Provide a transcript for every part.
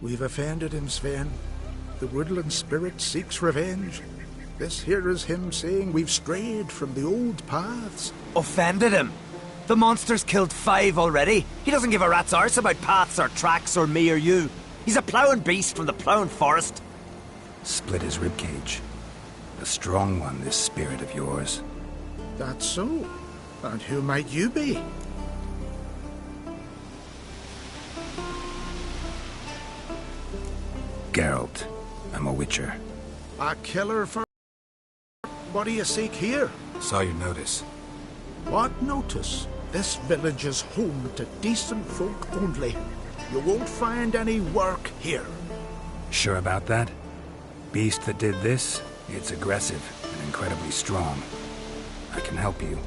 We've offended him, Sven. The woodland spirit seeks revenge. This here is him saying we've strayed from the old paths. Offended him? The monster's killed 5 already. He doesn't give a rat's arse about paths or tracks or me or you. He's a ploughing beast from the ploughing forest. Split his ribcage. A strong one, this spirit of yours. That's so. And who might you be? Geralt. I'm a witcher. A killer for... What do you seek here? Saw your notice. What notice? This village is home to decent folk only. You won't find any work here. Sure about that? Beast that did this, it's aggressive and incredibly strong. I can help you,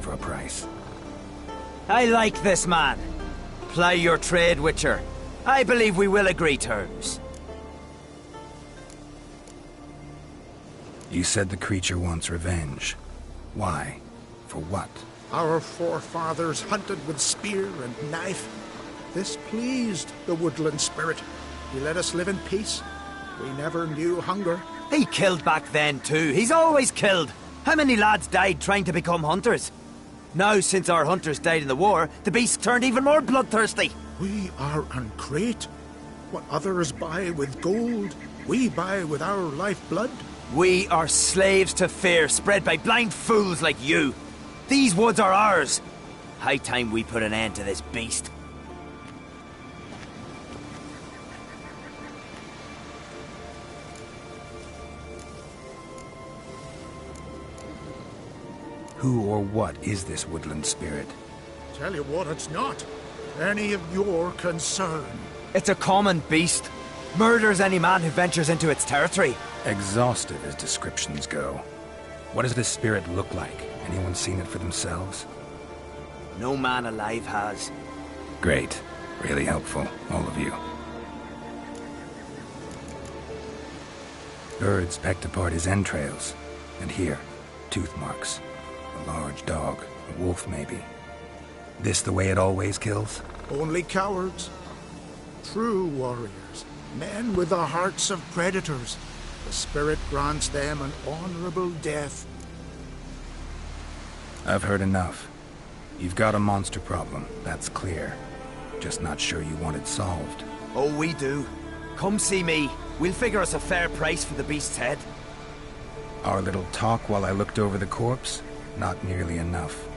for a price. I like this man. Ply your trade, Witcher. I believe we will agree terms. You said the creature wants revenge. Why? For what? Our forefathers hunted with spear and knife. This pleased the woodland spirit. He let us live in peace. We never knew hunger. He killed back then too. He's always killed. How many lads died trying to become hunters? Now, since our hunters died in the war, the beast turned even more bloodthirsty. We are uncreate. What others buy with gold, we buy with our lifeblood. We are slaves to fear spread by blind fools like you. These woods are ours. High time we put an end to this beast. Who or what is this woodland spirit? Tell you what, it's not any of your concern. It's a common beast. Murders any man who ventures into its territory. Exhaustive as descriptions go. What does this spirit look like? Anyone seen it for themselves? No man alive has. Great. Really helpful, all of you. Birds pecked apart his entrails. And here, tooth marks. A large dog, a wolf maybe. This the way it always kills? Only cowards. True warriors. Men with the hearts of predators. The spirit grants them an honorable death. I've heard enough. You've got a monster problem, that's clear. Just not sure you want it solved. Oh, we do. Come see me. We'll figure us a fair price for the beast's head. Our little talk while I looked over the corpse? Not nearly enough.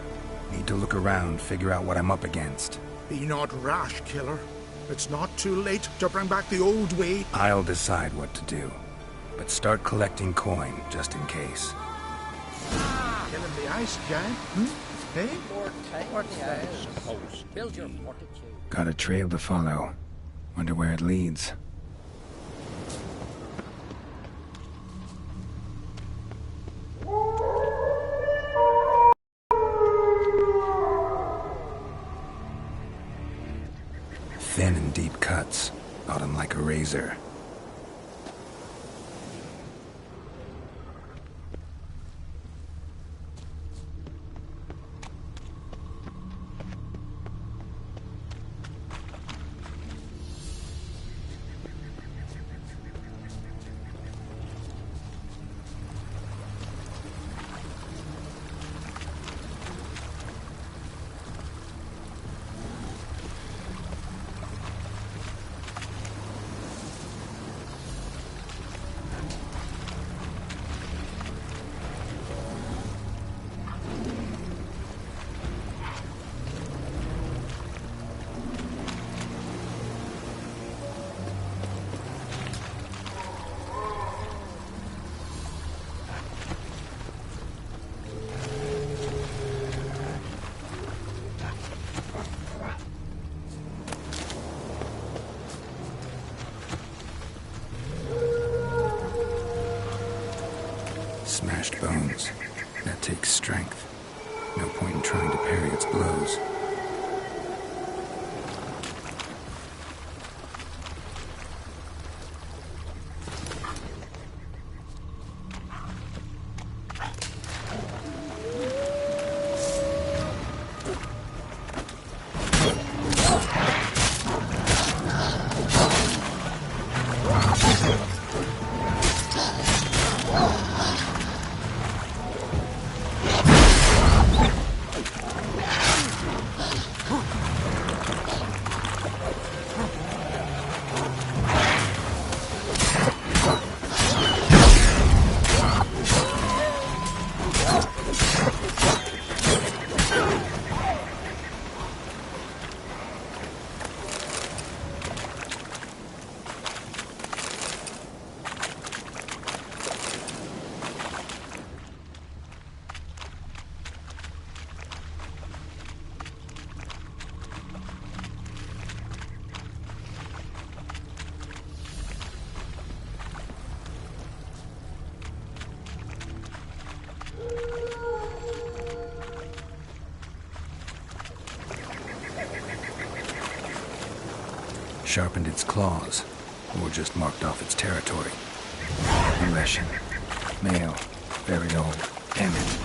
Need to look around, figure out what I'm up against. Be not rash, killer. It's not too late to bring back the old way. I'll decide what to do. But start collecting coin, just in case. Killing the ice giant, Hey? Build your fortitude. Got a trail to follow. Wonder where it leads. Thin and deep cuts, got him like a razor. Smashed bones. That takes strength. No point in trying to parry its blows. sharpened its claws, or just marked off its territory. Leshen. Male. Very old. Damn it.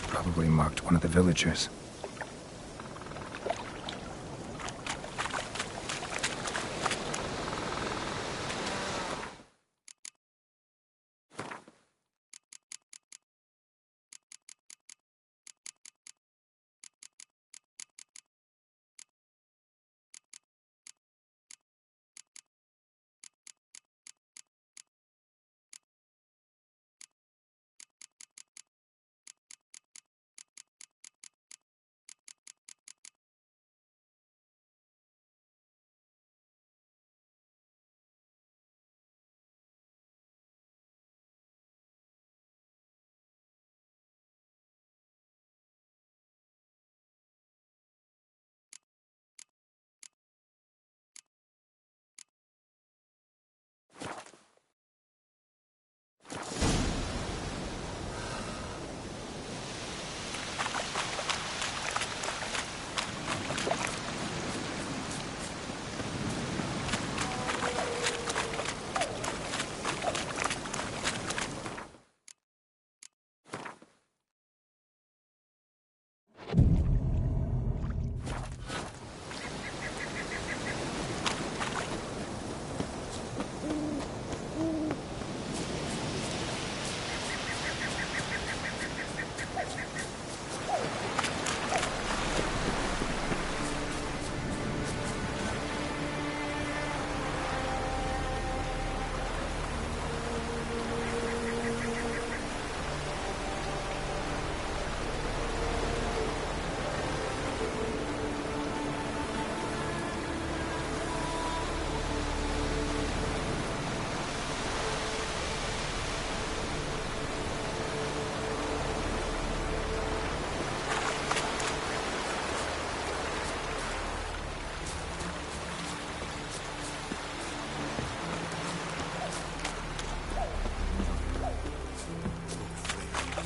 Probably marked one of the villagers.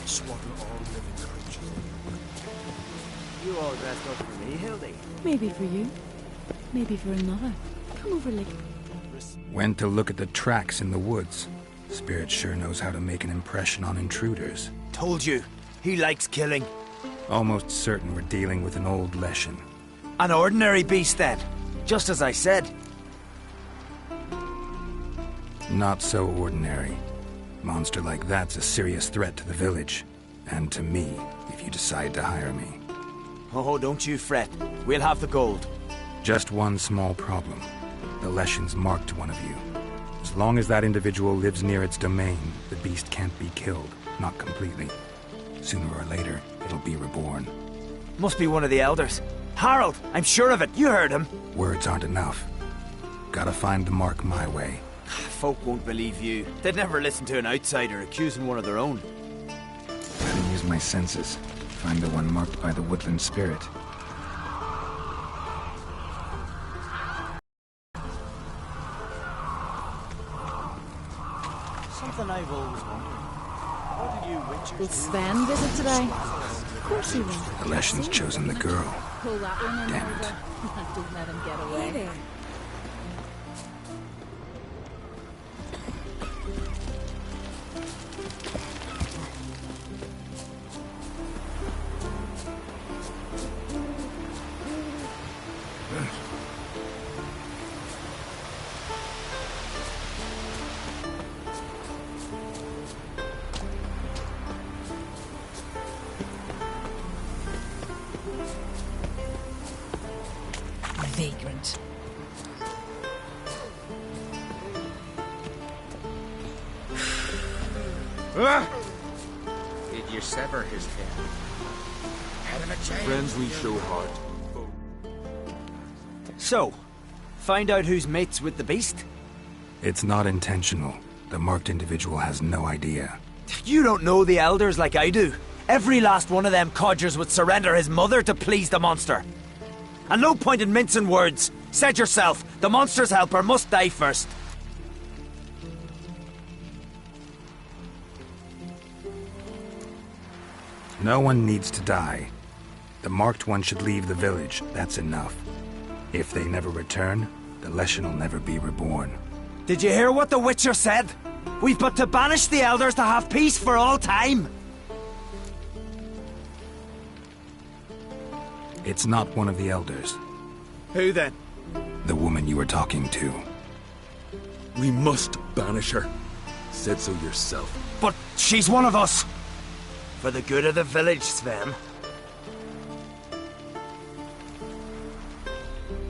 Slaughter all living creatures. You all dressed up for me, Hildy. Maybe for you. Maybe for another. Come over, Lick. Went to look at the tracks in the woods. Spirit sure knows how to make an impression on intruders. Told you. He likes killing. Almost certain we're dealing with an old Leshen. An ordinary beast, then. Just as I said. Not so ordinary. Monster like that's a serious threat to the village. And to me, if you decide to hire me. Oh, don't you fret. We'll have the gold. Just one small problem. The Leshen's marked one of you. As long as that individual lives near its domain, the beast can't be killed. Not completely. Sooner or later, it'll be reborn. Must be one of the elders. Harold, I'm sure of it. You heard him. Words aren't enough. Gotta find the mark my way. Folk won't believe you. They'd never listen to an outsider accusing one of their own. Gotta use my senses. Find the one marked by the woodland spirit. Something I've always wondered. What do you witchers Will Sven visit today? Of course he will. The Leshen's chosen the girl. Pull that one in Damn over. it. Don't let him get away. Vagrant. Did you sever his head? Had him a chain. Friends we show heart. So, find out who's mates with the beast? It's not intentional. The marked individual has no idea. You don't know the elders like I do. Every last one of them codgers would surrender his mother to please the monster. And no point in mincing words. Said yourself, the monster's helper must die first. No one needs to die. The marked one should leave the village, that's enough. If they never return, the Leshen will never be reborn. Did you hear what the Witcher said? We've but to banish the Elders to have peace for all time. It's not one of the Elders. Who then? The woman you were talking to. We must banish her. Said so yourself. But she's one of us. For the good of the village, Sven.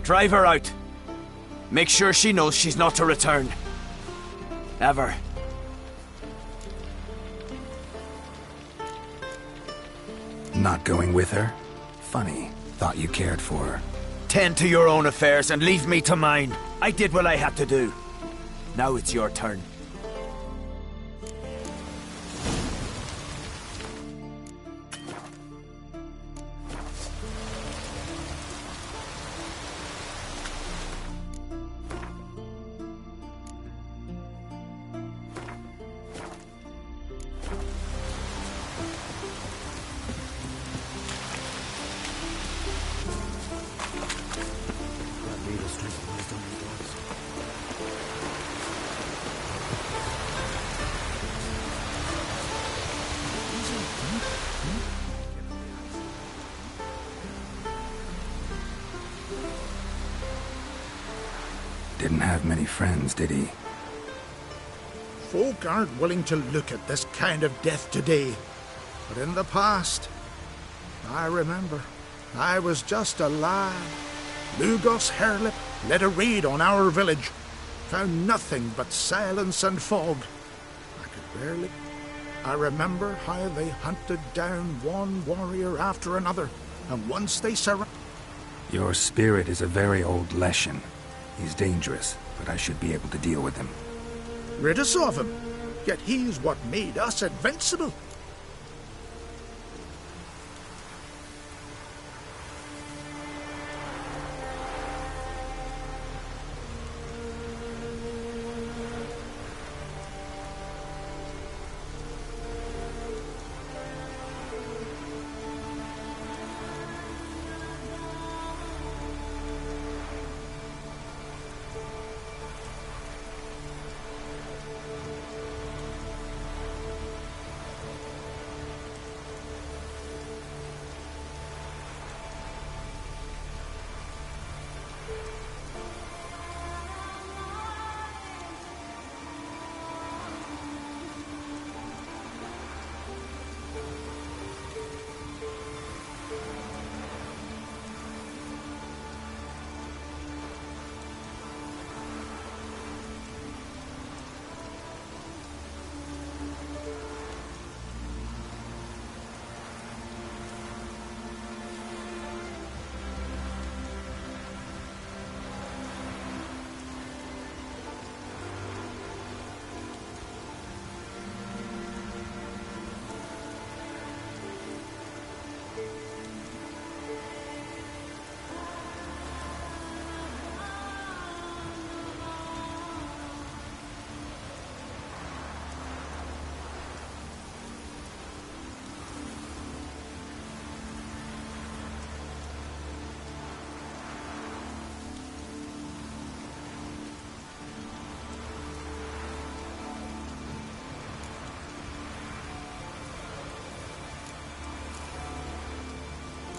Drive her out. Make sure she knows she's not to return. Ever. Not going with her? Funny. Thought you cared for her. Tend to your own affairs and leave me to mine. I did what I had to do. Now it's your turn. Didn't have many friends, did he? Folk aren't willing to look at this kind of death today. But in the past, I remember, I was just a lad. Lugos Harelip led a raid on our village. Found nothing but silence and fog. I could barely... I remember how they hunted down one warrior after another, and once they surrounded... Your spirit is a very old Leshen. He's dangerous, but I should be able to deal with him. Rid us of him, yet he's what made us invincible.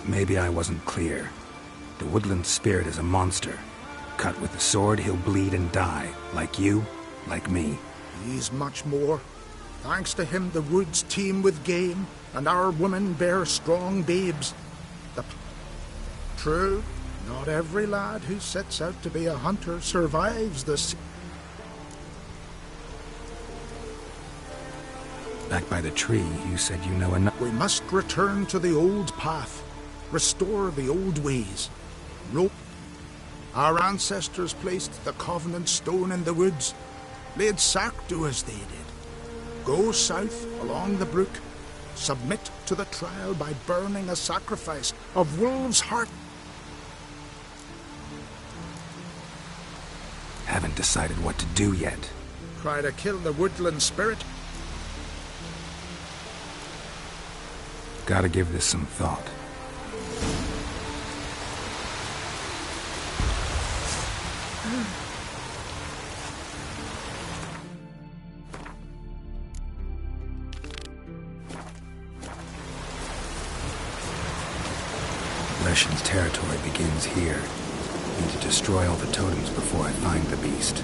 Maybe I wasn't clear. The woodland spirit is a monster. Cut with the sword, he'll bleed and die. Like you, like me. He's much more. Thanks to him, the woods teem with game, and our women bear strong babes. True, not every lad who sets out to be a hunter survives this. Back by the tree, you said you know enough. We must return to the old path, restore the old ways. Rope. Our ancestors placed the Covenant Stone in the woods, laid sack to as they did. Go south along the brook, submit to the trial by burning a sacrifice of wolves' heart. Haven't decided what to do yet. Try to kill the woodland spirit. Gotta give this some thought. Leshen's territory begins here. Need to destroy all the totems before I find the beast.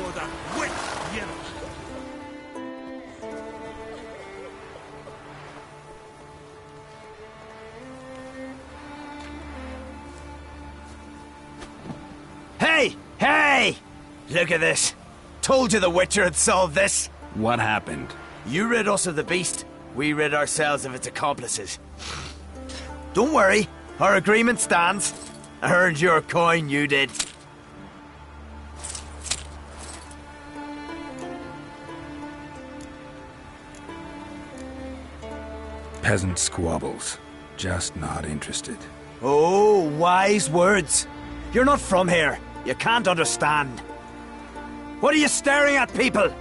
you're the witch, you know. Hey! Hey! Look at this. Told you the Witcher had solved this. What happened? You rid us of the beast. We rid ourselves of its accomplices. Don't worry. Our agreement stands. I earned your coin, you did. Peasant squabbles. Just not interested. Oh, wise words. You're not from here. You can't understand. What are you staring at, people?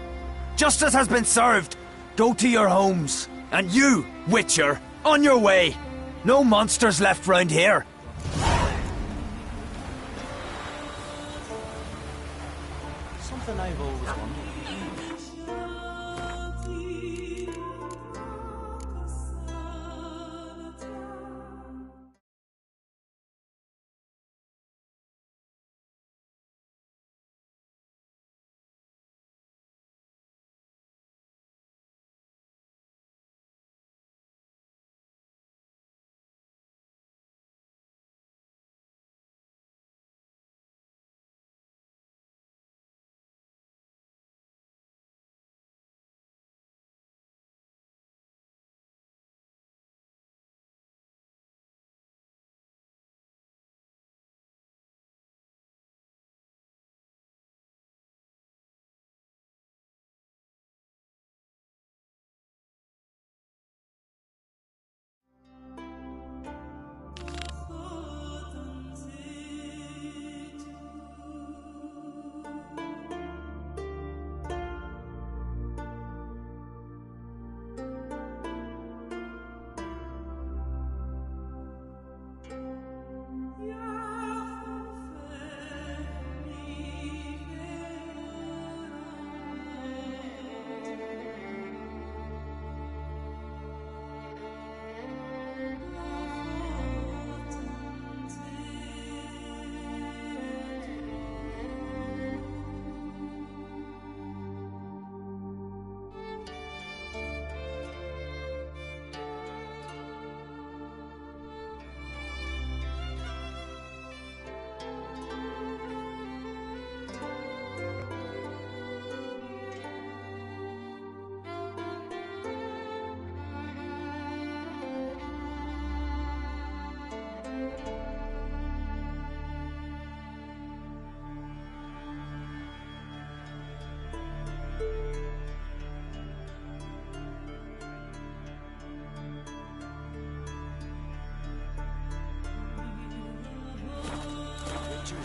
Justice has been served. Go to your homes. And you, Witcher, on your way. No monsters left round here. Something I've always wondered.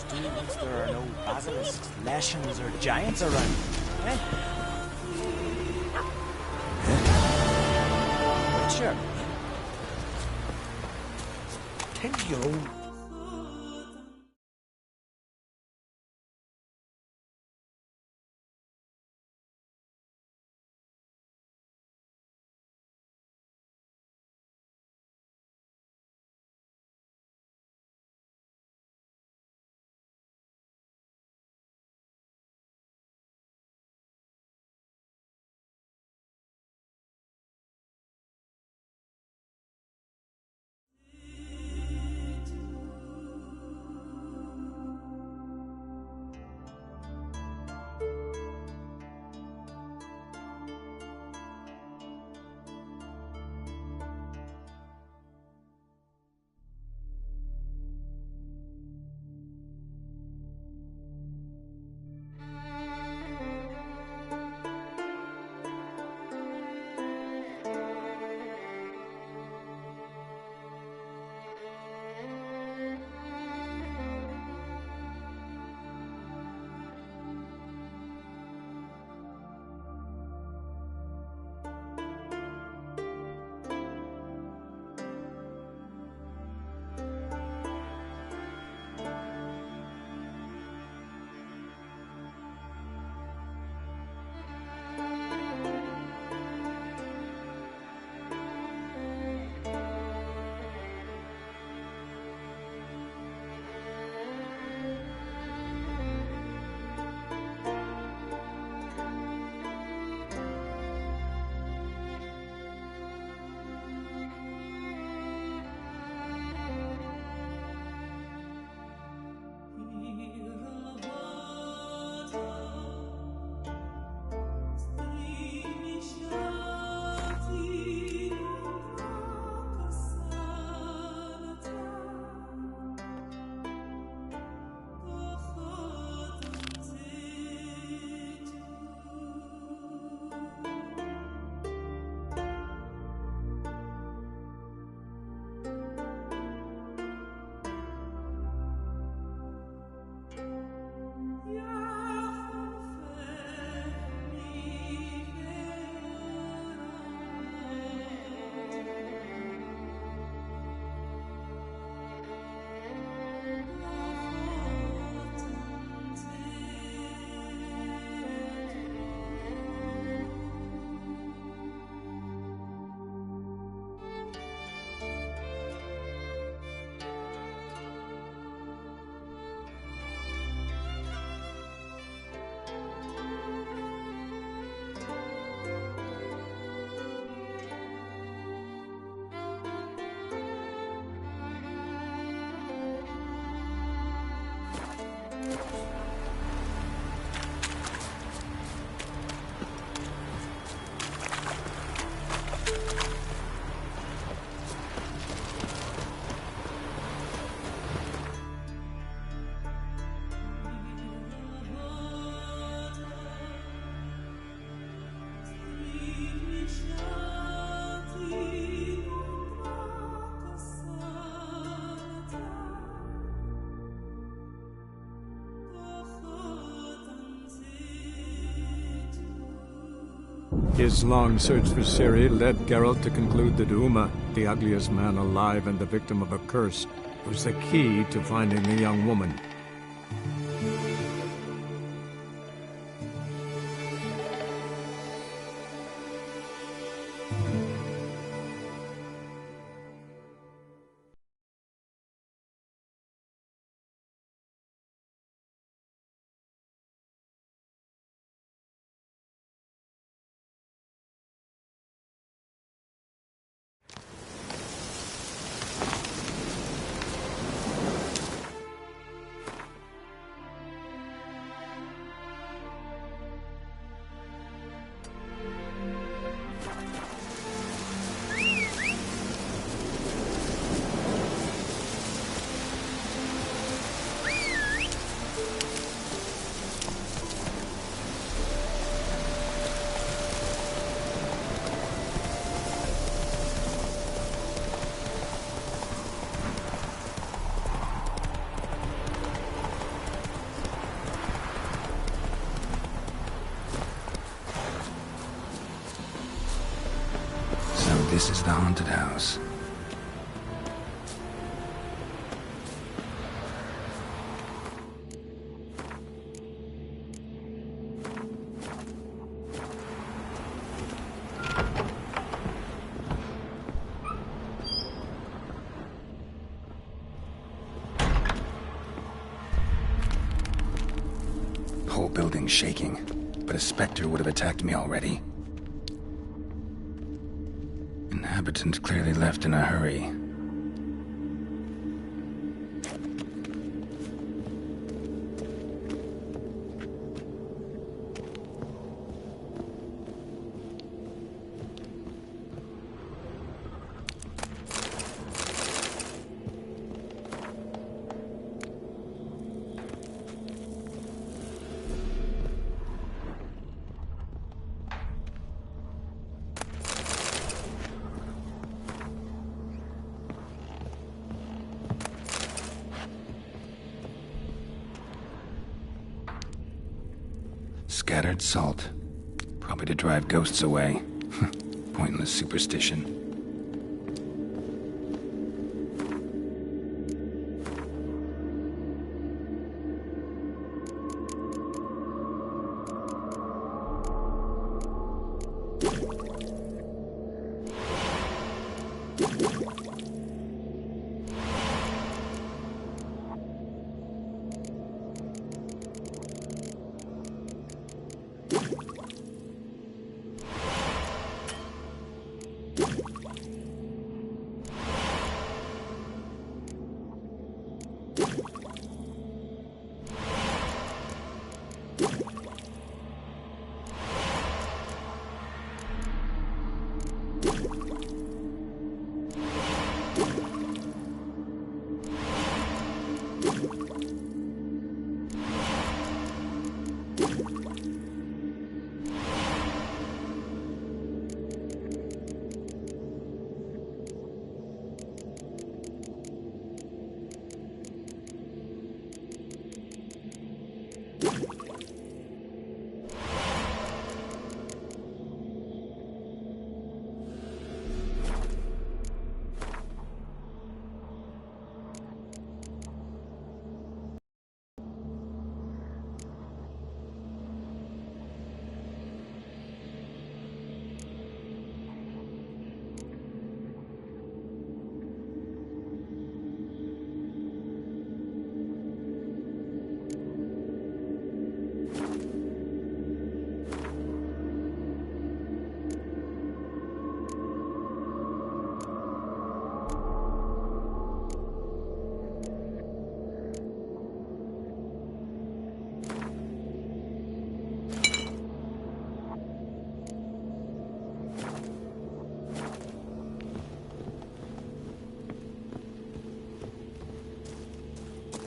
Do once there are no basilisks, leshens, or giants around. Eh? Witcher. 10-year-old. His long search for Ciri led Geralt to conclude that Uma, the ugliest man alive and the victim of a curse, was the key to finding the young woman. This is the haunted house. Whole building's shaking, but a specter would have attacked me already. Inhabitants clearly left in a hurry. Scattered salt. Probably to drive ghosts away. Pointless superstition.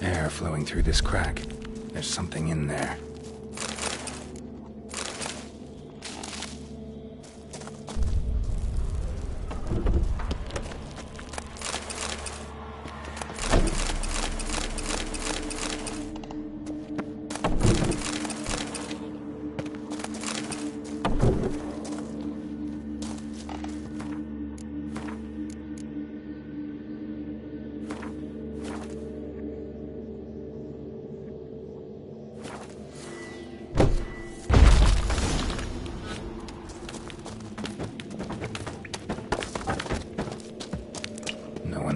Air flowing through this crack. There's something in there.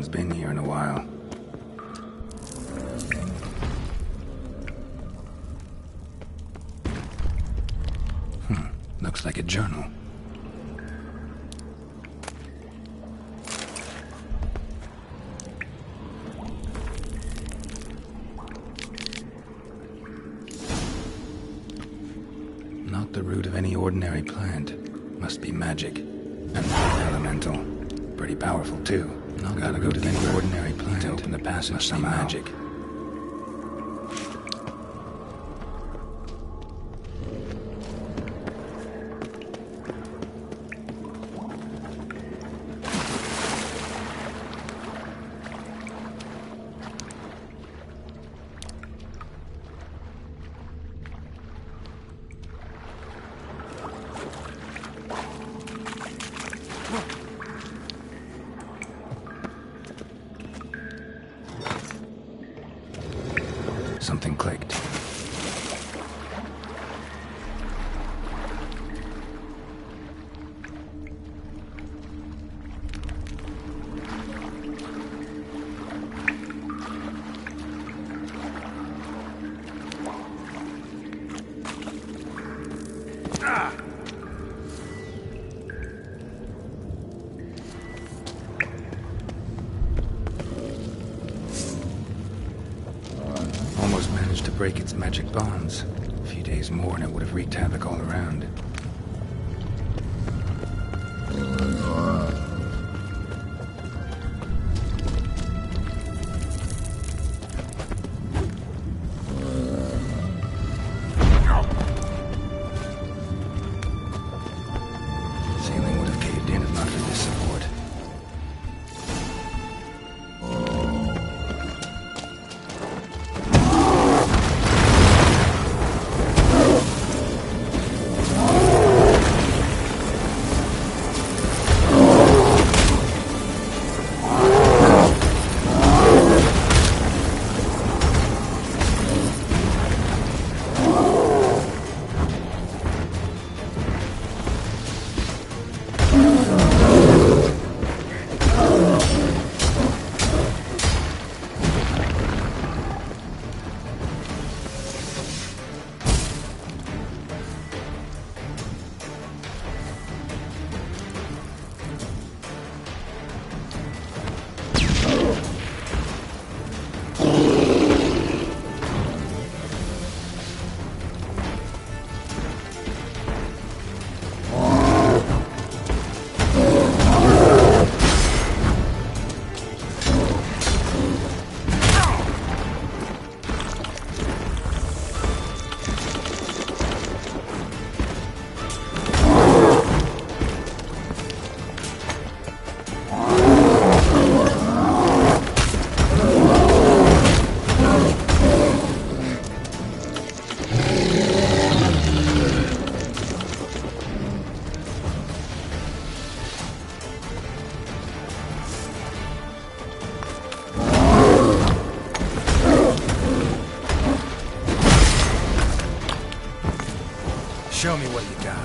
one's been here in a while. Looks like a journal. Not the root of any ordinary plant. Must be magic. And elemental. Pretty powerful, too. Not gotta go to any ordinary plant to open the passage somehow. Magic. Something clicked. To break its magic bonds. A few days more and it would have wreaked havoc all around. Ceiling would have caved in if not for this support. Show me what you got.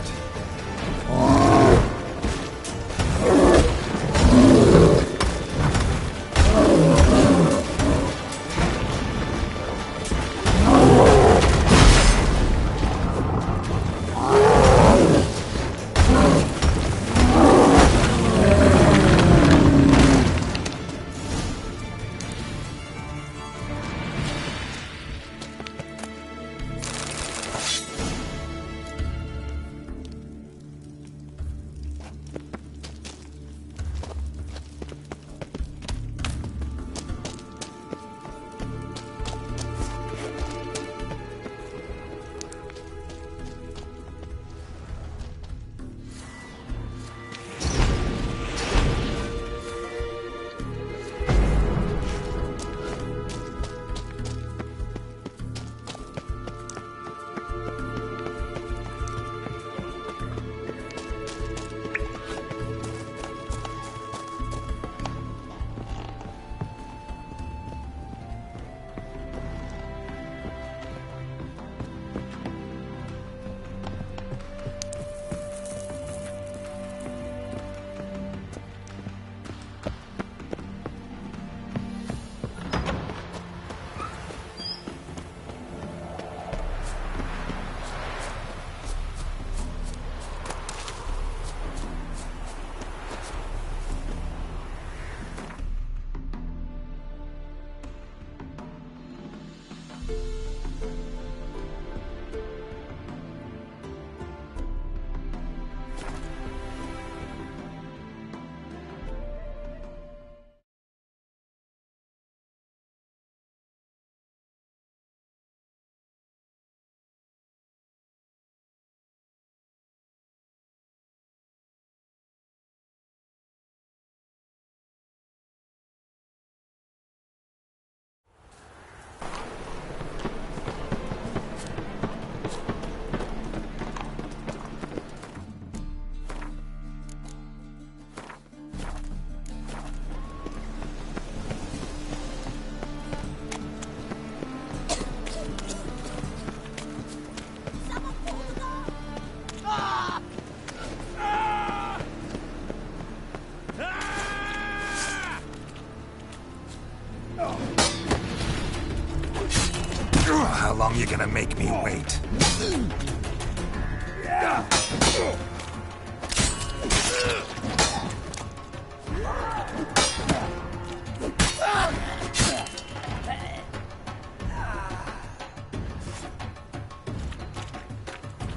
long you gonna make me wait?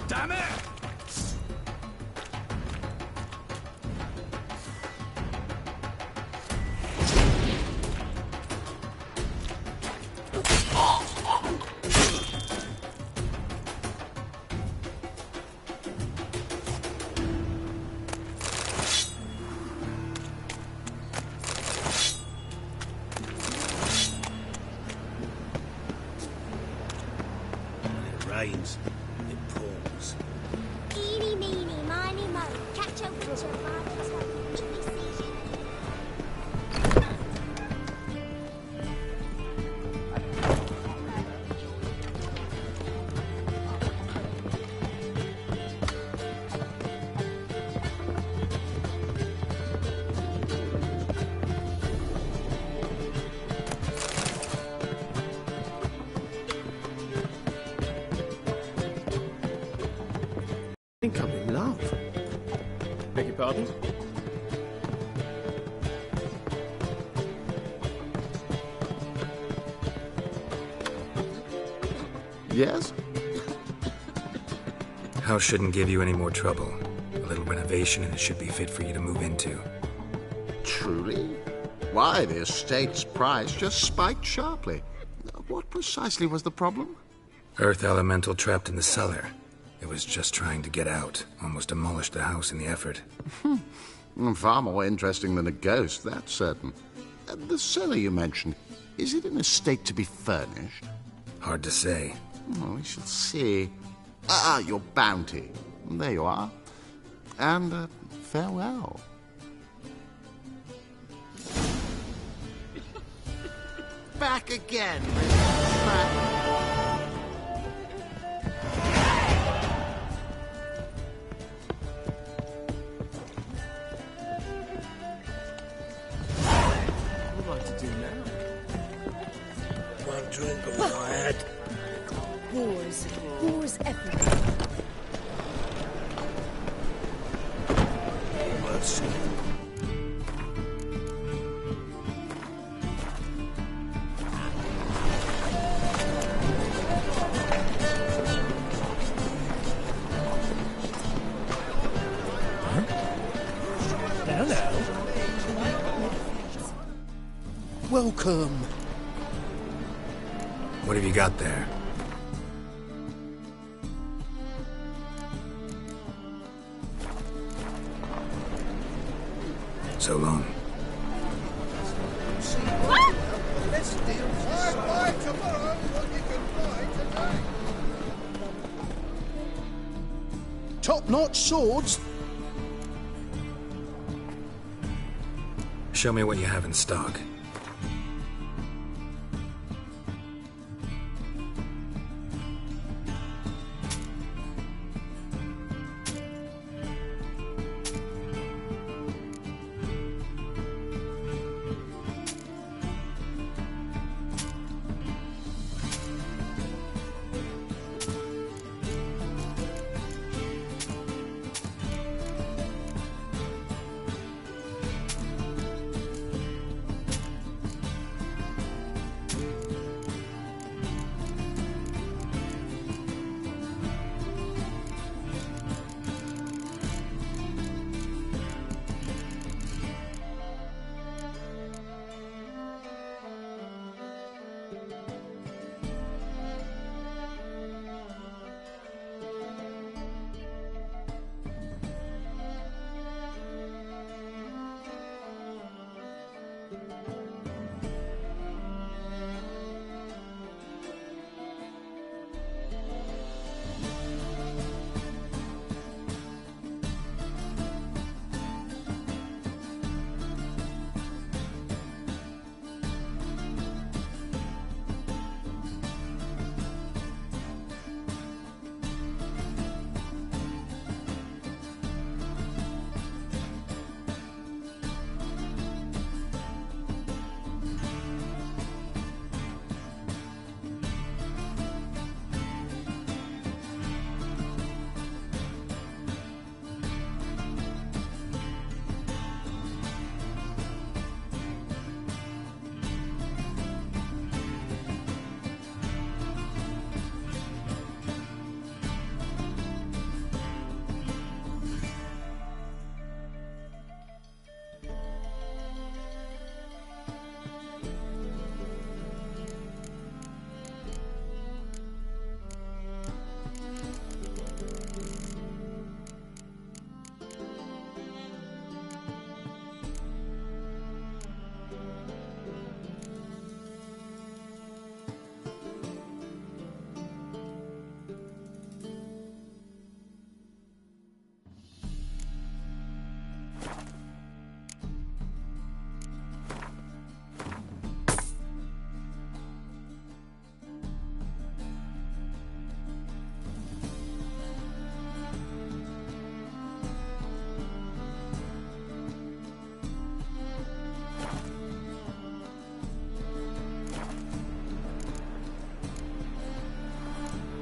Damn it! Rains. It pours. Eeny, meeny, miny, mo. Catch a witch or father's home. If he sees you. I think I'm in love. Beg your pardon? Yes? House shouldn't give you any more trouble. A little renovation and it should be fit for you to move into. Truly? Why, the estate's price just spiked sharply. What precisely was the problem? Earth elemental trapped in the cellar. It was just trying to get out. Almost demolished the house in the effort. Far more interesting than a ghost, that's certain. The cellar you mentioned, is it in a state to be furnished? Hard to say. Oh, we shall see. Your bounty. There you are. And farewell. Back again. Back. One drink of what I had. Wars. Wars everywhere. Mercy. Hello. Welcome. What have you got there? So long. Let's deal. Buy tomorrow what you can buy today. Top-notch swords. Show me what you have in stock.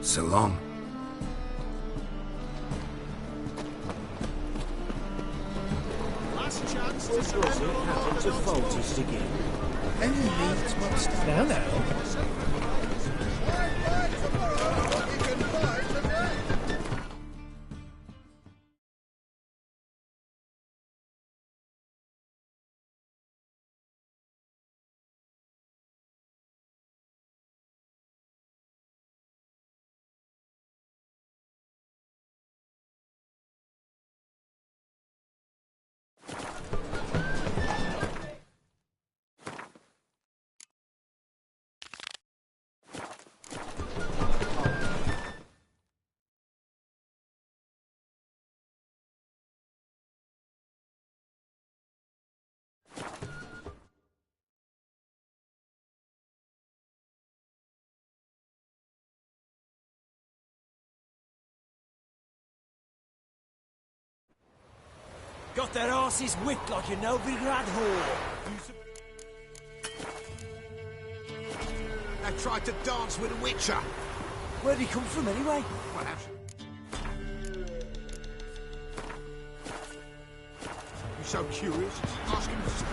So long. Last chance to surrender To faulty again. Any needs must Now, now. Got their asses whipped like a Novigrad whore. I tried to dance with a witcher. Where'd he come from anyway? What happened? You so curious? Ask him to speak.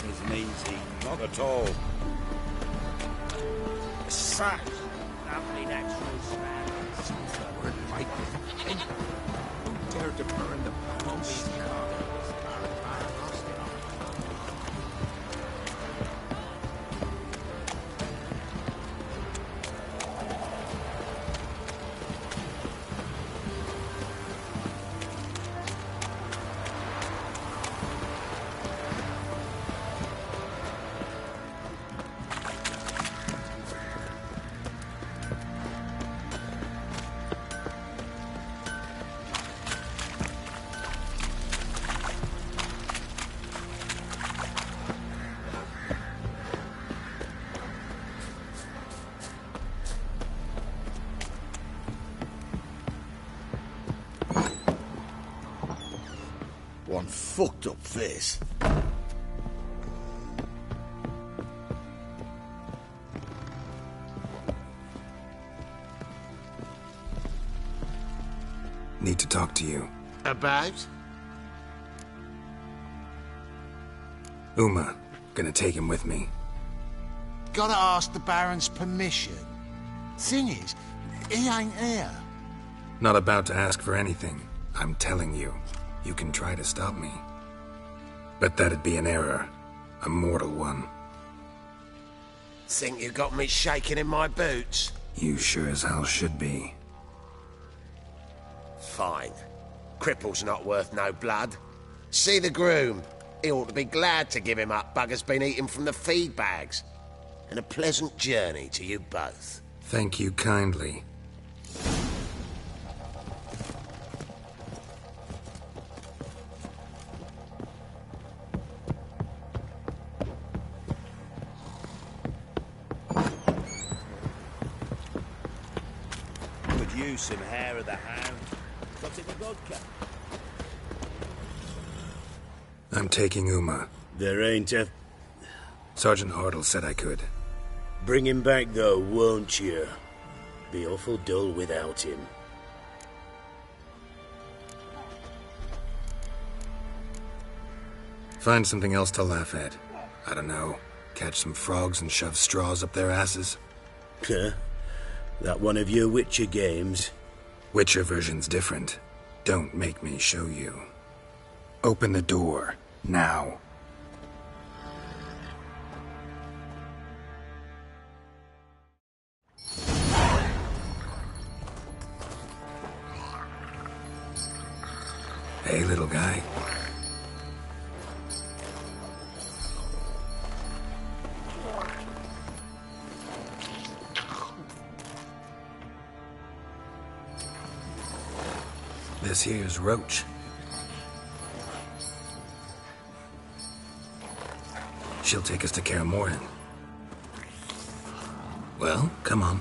Isn't easy. Not at all. Sack. Lovely natural smell. Word lightning. Who dared to burn the bones? One fucked up face. Need to talk to you. About? Uma. Gonna take him with me. Gotta ask the Baron's permission. Thing is, he ain't here. Not about to ask for anything. I'm telling you. You can try to stop me. But that'd be an error. A mortal one. Think you got me shaking in my boots? You sure as hell should be. Fine. Cripple's not worth no blood. See the groom. He ought to be glad to give him up. Bugger's been eating from the feed bags. And a pleasant journey to you both. Thank you kindly. Could use some hair of the hound. Got any vodka? I'm taking Uma. There ain't a... Sergeant Hartle said I could. Bring him back, though, won't you? Be awful dull without him. Find something else to laugh at. I don't know. Catch some frogs and shove straws up their asses. Huh? That one of your Witcher games? Witcher version's different. Don't make me show you. Open the door. Now. Hey, little guy. This here's Roach. She'll take us to Kaer Morhen. Well, come on.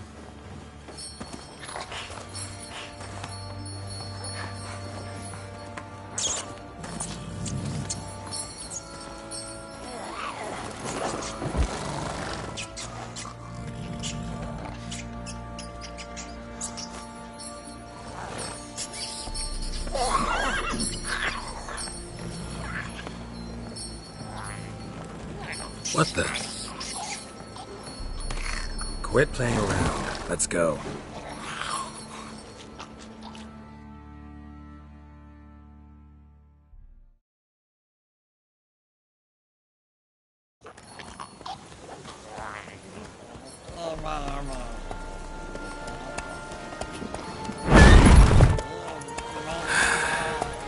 What the? Quit playing around. Let's go.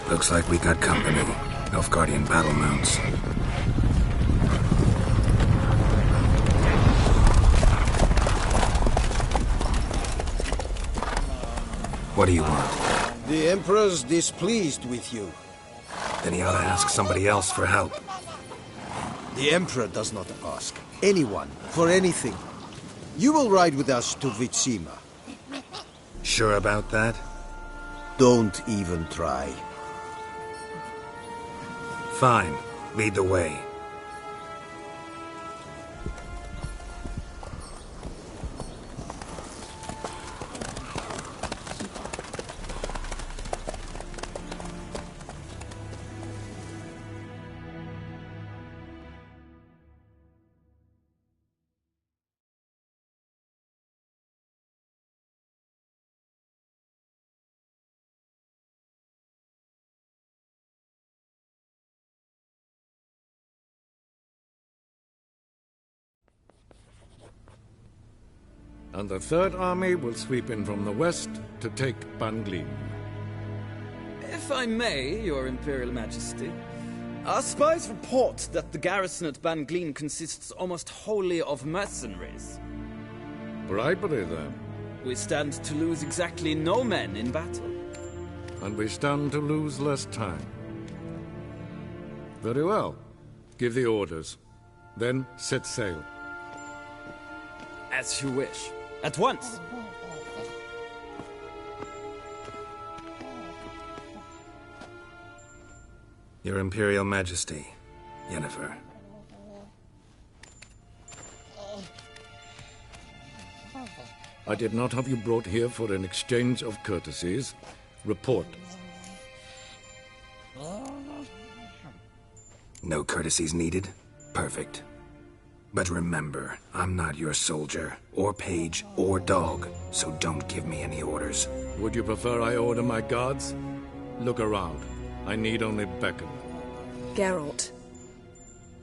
Looks like we got company. Nilfgaardian battle mounts. What do you want? The Emperor's displeased with you. Then he ought to ask somebody else for help. The Emperor does not ask anyone for anything. You will ride with us to Vitsima. Sure about that? Don't even try. Fine. Lead the way. And the Third Army will sweep in from the west to take Ban Glin. If I may, Your Imperial Majesty, our spies report that the garrison at Ban Glin consists almost wholly of mercenaries. Bribery, then. We stand to lose exactly no men in battle. And we stand to lose less time. Very well. Give the orders. Then set sail. As you wish. At once! Your Imperial Majesty, Yennefer. I did not have you brought here for an exchange of courtesies. Report. No courtesies needed? Perfect. But remember, I'm not your soldier, or page, or dog, so don't give me any orders. Would you prefer I order my guards? Look around. I need only beckon. Geralt.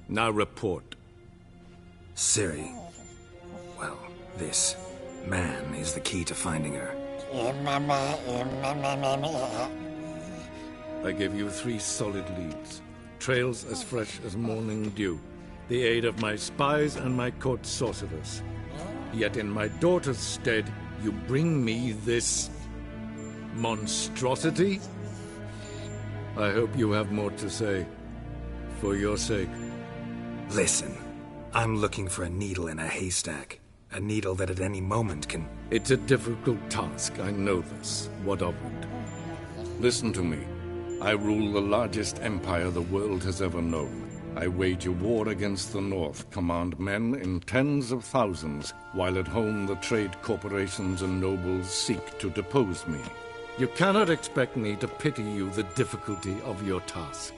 Now report. Ciri. Well, this man is the key to finding her. I give you 3 solid leads. Trails as fresh as morning dew. The aid of my spies and my court sorcerers. Yet in my daughter's stead, you bring me this monstrosity? I hope you have more to say. For your sake. Listen, I'm looking for a needle in a haystack. A needle that at any moment can... It's a difficult task, I know this. What of it? Listen to me. I rule the largest empire the world has ever known. I wage a war against the North, command men in tens of thousands, while at home the trade corporations and nobles seek to depose me. You cannot expect me to pity you the difficulty of your task.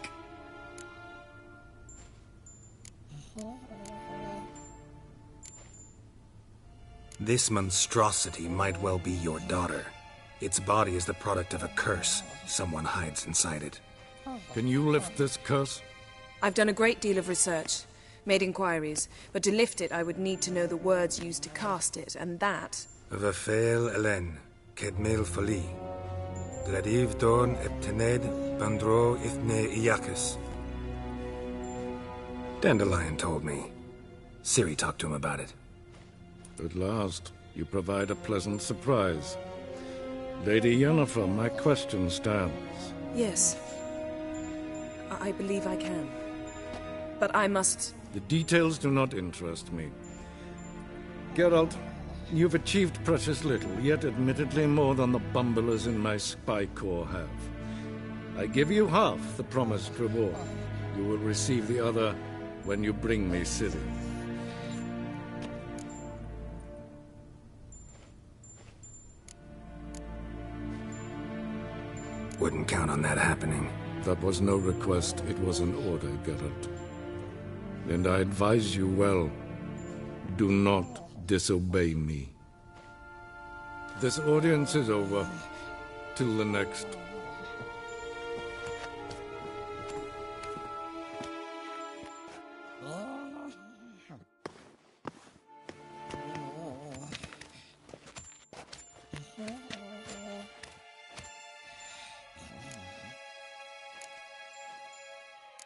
This monstrosity might well be your daughter. Its body is the product of a curse. Someone hides inside it. Can you lift this curse? I've done a great deal of research, made inquiries, but to lift it I would need to know the words used to cast it, and that... Vafael Elen, Kedmel Fali, Gladiv Dorn Eptened, Bandro Ithne Iakis. Dandelion told me. Ciri talked to him about it. At last, you provide a pleasant surprise. Lady Yennefer, my question stands. Yes. I believe I can. But I must... The details do not interest me. Geralt, you've achieved precious little, yet admittedly more than the bumblers in my spy corps have. I give you half the promised reward. You will receive the other when you bring me Ciri. Wouldn't count on that happening. That was no request, it was an order, Geralt. And I advise you well. Do not disobey me. This audience is over. Till the next.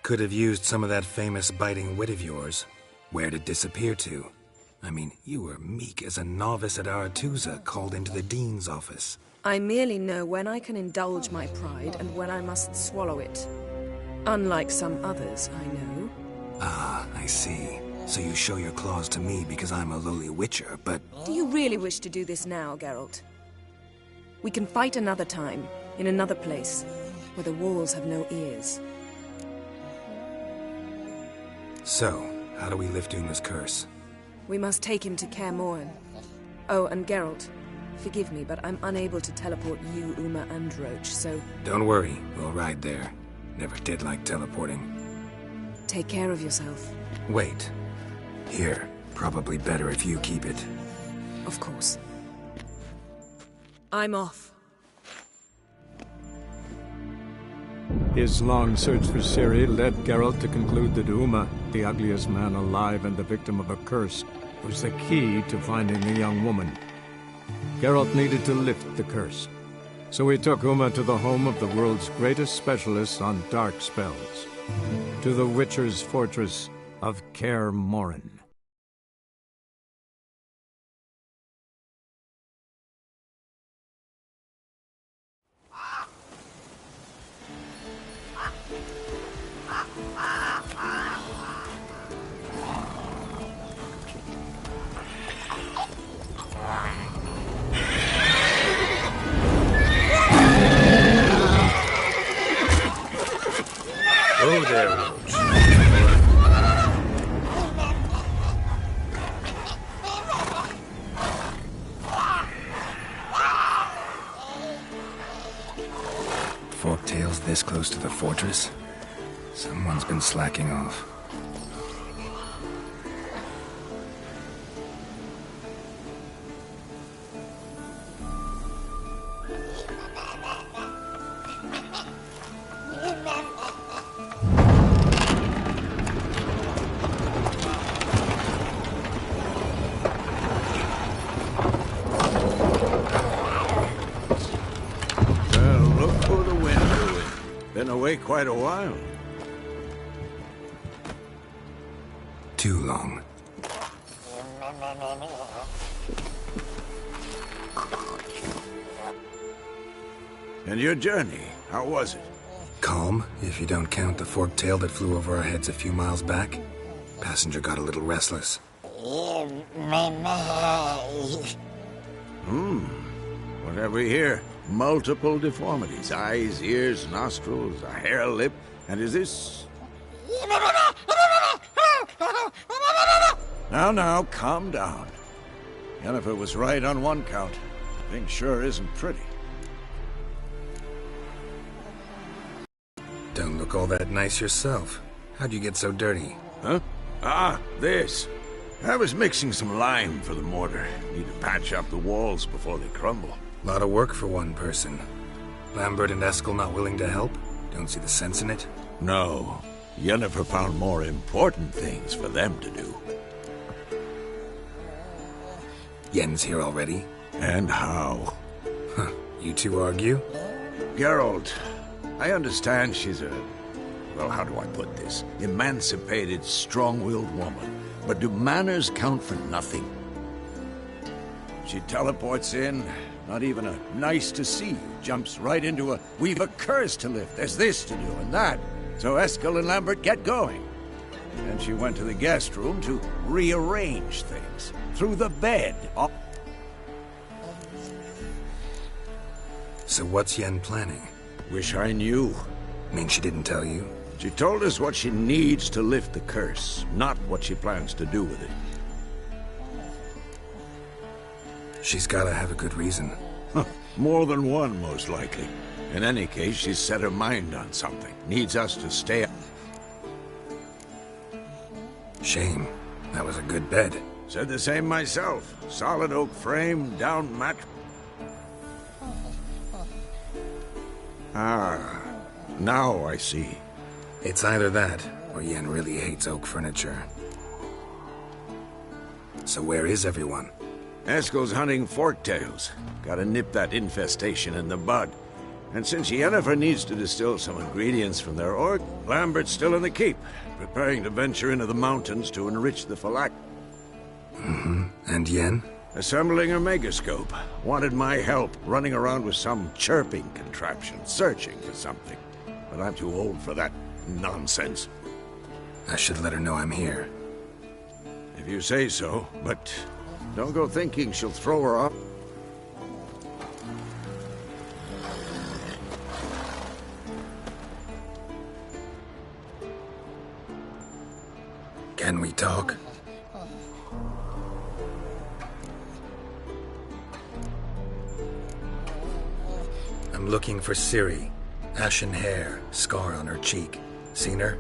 Could have used some of that famous biting wit of yours. Where'd it disappear to? I mean, you were meek as a novice at Aretuza called into the Dean's office. I merely know when I can indulge my pride and when I must swallow it. Unlike some others, I know. Ah, I see. So you show your claws to me because I'm a lowly witcher, but... Do you really wish to do this now, Geralt? We can fight another time, in another place, where the walls have no ears. So, how do we lift Uma's curse? We must take him to Kaer Morhen. Oh, and Geralt, forgive me, but I'm unable to teleport you, Uma, and Roach, so... Don't worry, we'll ride there. Never did like teleporting. Take care of yourself. Wait. Here. Probably better if you keep it. Of course. I'm off. His long search for Ciri led Geralt to conclude that Uma, the ugliest man alive and the victim of a curse, was the key to finding the young woman. Geralt needed to lift the curse, so he took Uma to the home of the world's greatest specialist on dark spells, to the Witcher's fortress of Kaer Morhen. Oh, there, Roach. Forktail's this close to the fortress? Someone's been slacking off. Quite a while. Too long. And your journey, how was it? Calm, if you don't count the fork-tail that flew over our heads a few miles back. Passenger got a little restless. What have we here? Multiple deformities. Eyes, ears, nostrils, a hair lip. And is this... Now, calm down. Yennefer was right on one count. Thing sure isn't pretty. Don't look all that nice yourself. How'd you get so dirty? Huh? Ah, this. I was mixing some lime for the mortar. Need to patch up the walls before they crumble. Lot of work for one person. Lambert and Eskel not willing to help? Don't see the sense in it? No. Yennefer found more important things for them to do. Yen's here already? And how? Huh. You two argue? Geralt, I understand she's a... well, how do I put this? Emancipated, strong-willed woman. But do manners count for nothing? She teleports in... Not even a nice to see you. Jumps right into a, we've a curse to lift. There's this to do and that. So Eskel and Lambert get going. Then she went to the guest room to rearrange things. Through the bed. So what's Yen planning? Wish I knew. Mean she didn't tell you? She told us what she needs to lift the curse, not what she plans to do with it. She's gotta have a good reason. More than one, most likely. In any case, she's set her mind on something. Needs us to stay up. Shame. That was a good bed. Said the same myself. Solid oak frame, down mat. Ah, now I see. It's either that, or Yen really hates oak furniture. So where is everyone? Eskel's hunting forktails. Gotta nip that infestation in the bud. And since Yennefer needs to distill some ingredients from their orc, Lambert's still in the keep, preparing to venture into the mountains to enrich the phylact. Mm-hmm. And Yen? Assembling a megascope. Wanted my help running around with some chirping contraption, searching for something. But I'm too old for that nonsense. I should let her know I'm here. If you say so, but don't go thinking she'll throw her off. Can we talk? I'm looking for Ciri. Ashen hair, scar on her cheek. Seen her?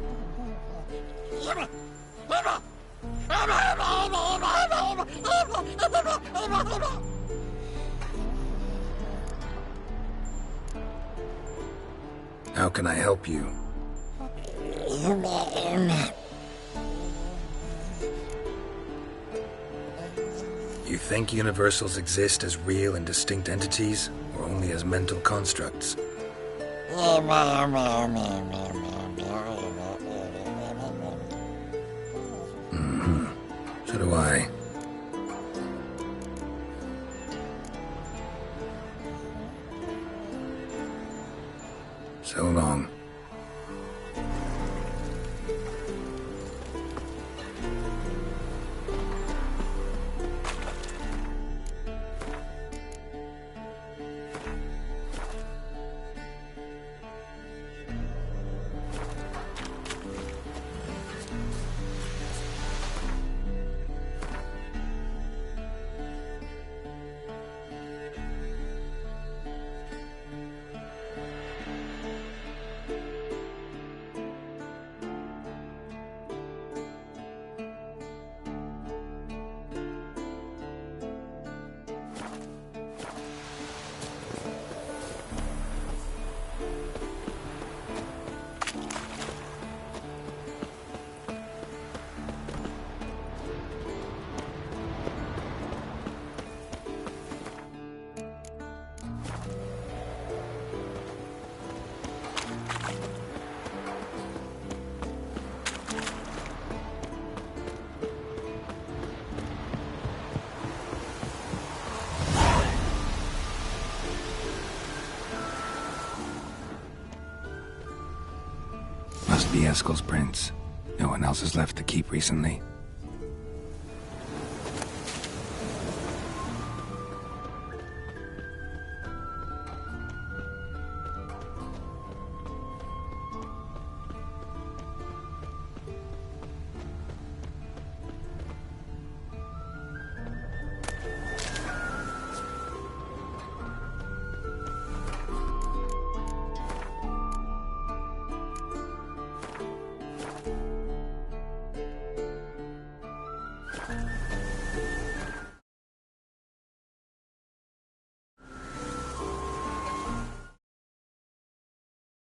How can I help you? You think universals exist as real and distinct entities, or only as mental constructs? Mm-hmm. So do I. So long. Must be Eskel's prints. No one else has left the keep recently.